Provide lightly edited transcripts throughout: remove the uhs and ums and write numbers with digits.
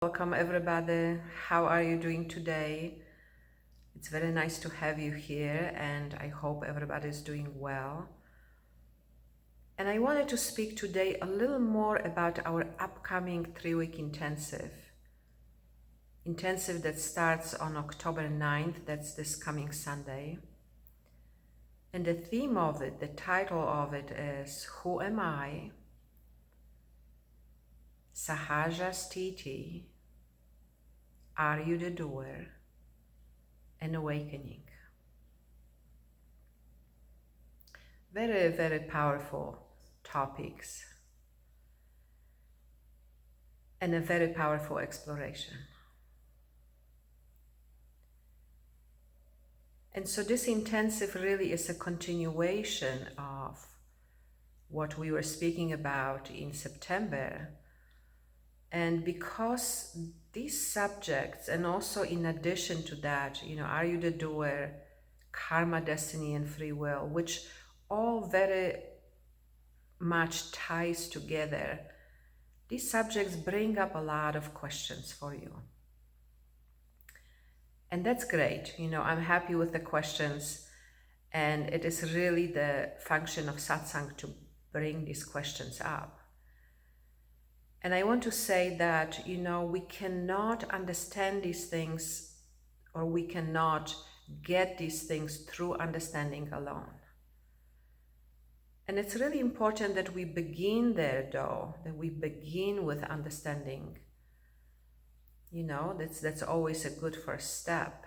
Welcome everybody. How are you doing today? It's very nice to have you here and I hope everybody is doing well. And I wanted to speak today a little more about our upcoming 3-week intensive. Intensive that starts on October 9th, that's this coming Sunday. And the theme of it, the title of it is Who Am I? Sahaja, Sthiti. Are You the Doer? And Awakening. Very, very powerful topics and a very powerful exploration. And so this intensive really is a continuation of what we were speaking about in September. And because these subjects, and also in addition to that, are you the doer, karma, destiny, and free will, which all very much ties together, these subjects bring up a lot of questions for you. And that's great. I'm happy with the questions, and it is really the function of satsang to bring these questions up. And I want to say that, we cannot understand these things, or we cannot get these things through understanding alone. And it's really important that we begin there, though, that we begin with understanding. That's always a good first step.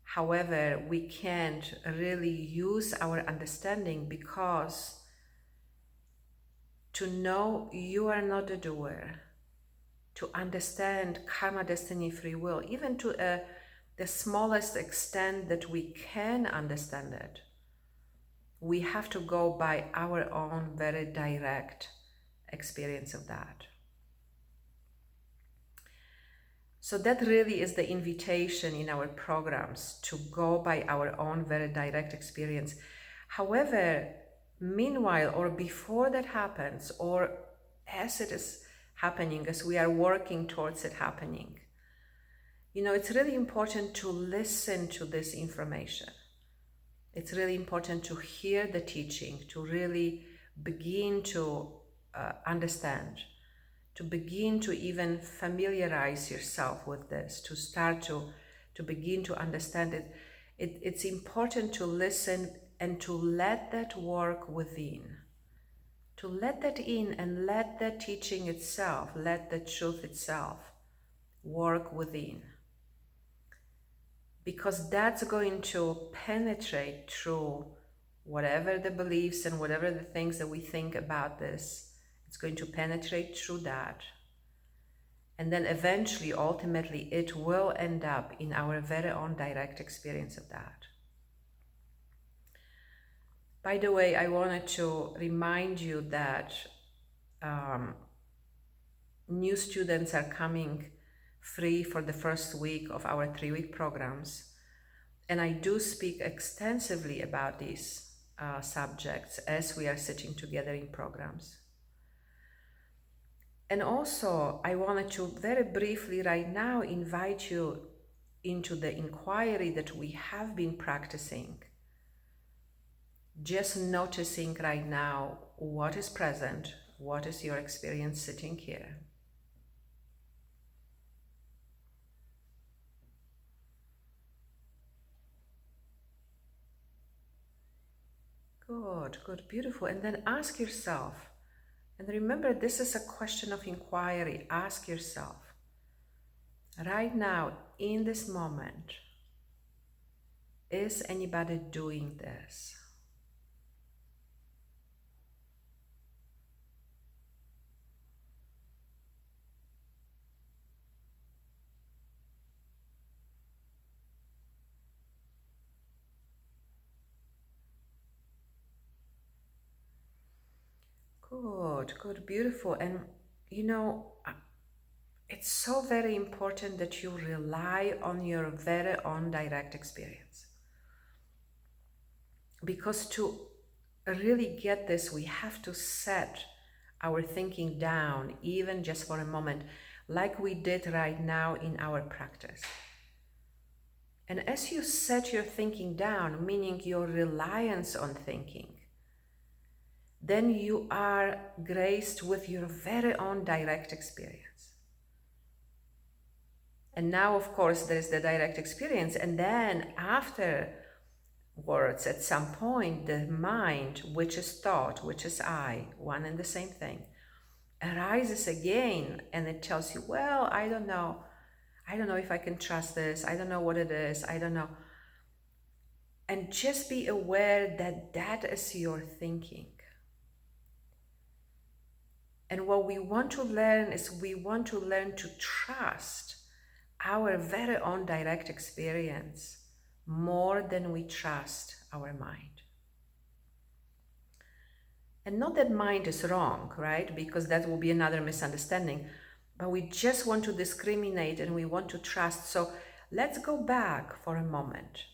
However, we can't really use our understanding, because to know you are not a doer, to understand karma, destiny, free will, even to the smallest extent that we can understand it, we have to go by our own very direct experience of that. So that really is the invitation in our programs, to go by our own very direct experience. However, meanwhile, or before that happens, or as it is happening, as we are working towards it happening, it's really important to listen to this information. It's really important to hear the teaching, to really begin to understand, to begin to even familiarize yourself with this, to start to begin to understand it. It's important to listen and to let that work within, to let that in and let the teaching itself, let the truth itself work within. Because that's going to penetrate through whatever the beliefs and whatever the things that we think about this. It's going to penetrate through that. And then eventually, ultimately, it will end up in our very own direct experience of that. By the way, I wanted to remind you that new students are coming free for the first week of our 3-week programs. And I do speak extensively about these subjects as we are sitting together in programs. And also, I wanted to very briefly right now invite you into the inquiry that we have been practicing. Just noticing right now what is present, what is your experience sitting here. Good, beautiful. And then ask yourself, and remember, this is a question of inquiry. Ask yourself, right now, in this moment, is anybody doing this? Good, beautiful. And it's so very important that you rely on your very own direct experience. Because to really get this, we have to set our thinking down, even just for a moment. like we did right now in our practice. And as you set your thinking down, meaning your reliance on thinking, then you are graced with your very own direct experience. And now, of course, there's the direct experience, and then afterwards, at some point, the mind, which is thought, which is I, one and the same thing, arises again, and it tells you, well, I don't know if I can trust this, I don't know what it is, I don't know. And just be aware that that is your thinking. And what we want to learn is we want to learn to trust our very own direct experience more than we trust our mind. And not that mind is wrong, right? Because that will be another misunderstanding. But we just want to discriminate and we want to trust. So let's go back for a moment.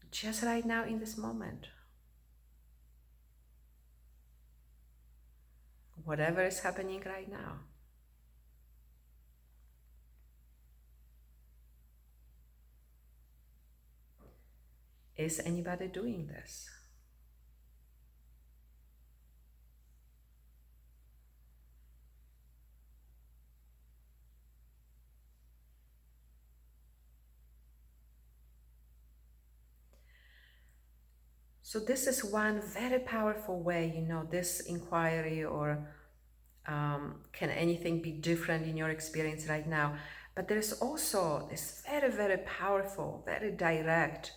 Just right now in this moment. Whatever is happening right now. Is anybody doing this? So this is one very powerful way, this inquiry, or can anything be different in your experience right now? But there's also this very, very powerful, very direct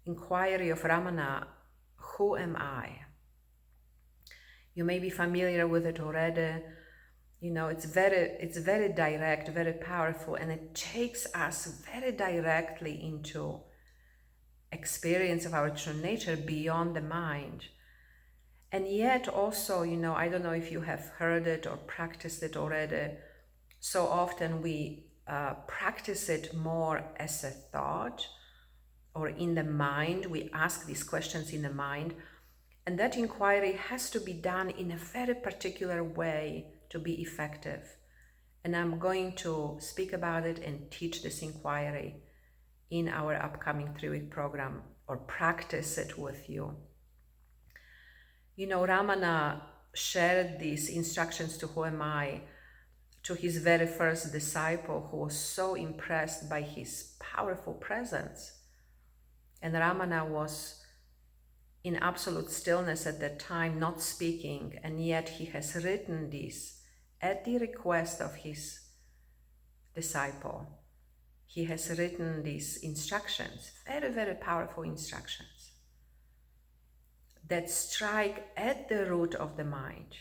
inquiry of Ramana, who am I? You may be familiar with it already. It's very direct, very powerful, and it takes us very directly into experience of our true nature beyond the mind. And yet also, I don't know if you have heard it or practiced it already. So often we practice it more as a thought or in the mind. We ask these questions in the mind. And that inquiry has to be done in a very particular way to be effective. And I'm going to speak about it and teach this inquiry in our upcoming 3-week program, or practice it with you. Ramana shared these instructions to Who Am I to his very first disciple, who was so impressed by his powerful presence. And Ramana was in absolute stillness at that time, not speaking, and yet he has written this at the request of his disciple. He has written these instructions, very, very powerful instructions that strike at the root of the mind.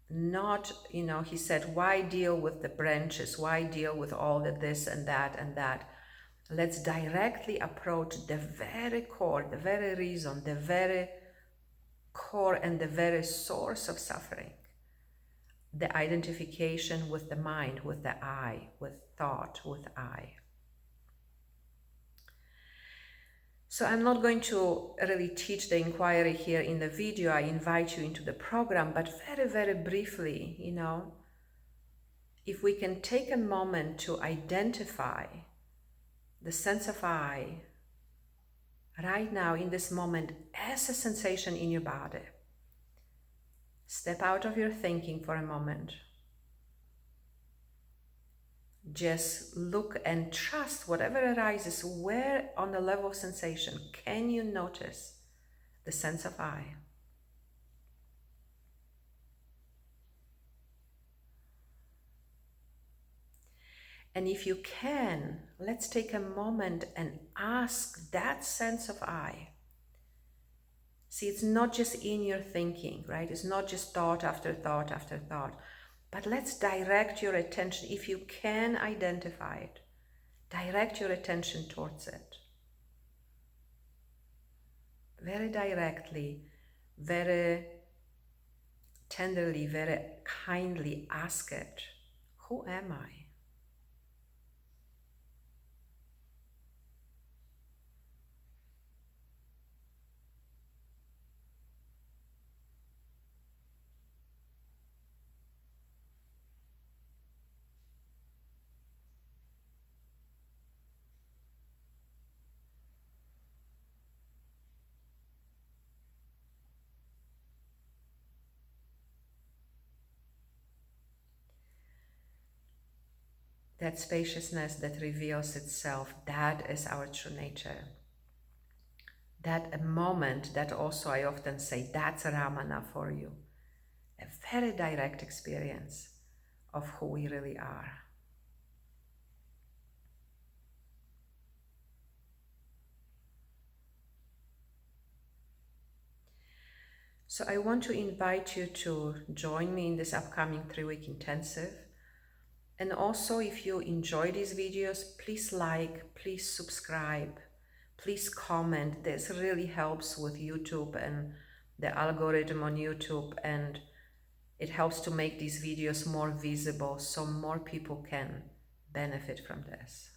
Not, he said, why deal with the branches? Why deal with all the this and that and that? Let's directly approach the very core, the very reason, the very core and the very source of suffering. The identification with the mind, with the I, with thought, with I. So I'm not going to really teach the inquiry here in the video. I invite you into the program, but very, very briefly, if we can take a moment to identify the sense of I right now in this moment as a sensation in your body. Step out of your thinking for a moment. Just look and trust whatever arises. Where on the level of sensation can you notice the sense of I? And if you can, let's take a moment and ask that sense of I. See, it's not just in your thinking, right? It's not just thought after thought after thought. But let's direct your attention, if you can identify it, direct your attention towards it. Very directly, very tenderly, very kindly ask it, who am I? that spaciousness that reveals itself, that is our true nature. That a moment that also I often say, that's Ramana for you. A very direct experience of who we really are. So I want to invite you to join me in this upcoming 3-week intensive. And also, if you enjoy these videos, please like, please subscribe, please comment. This really helps with YouTube and the algorithm on YouTube, and it helps to make these videos more visible so more people can benefit from this.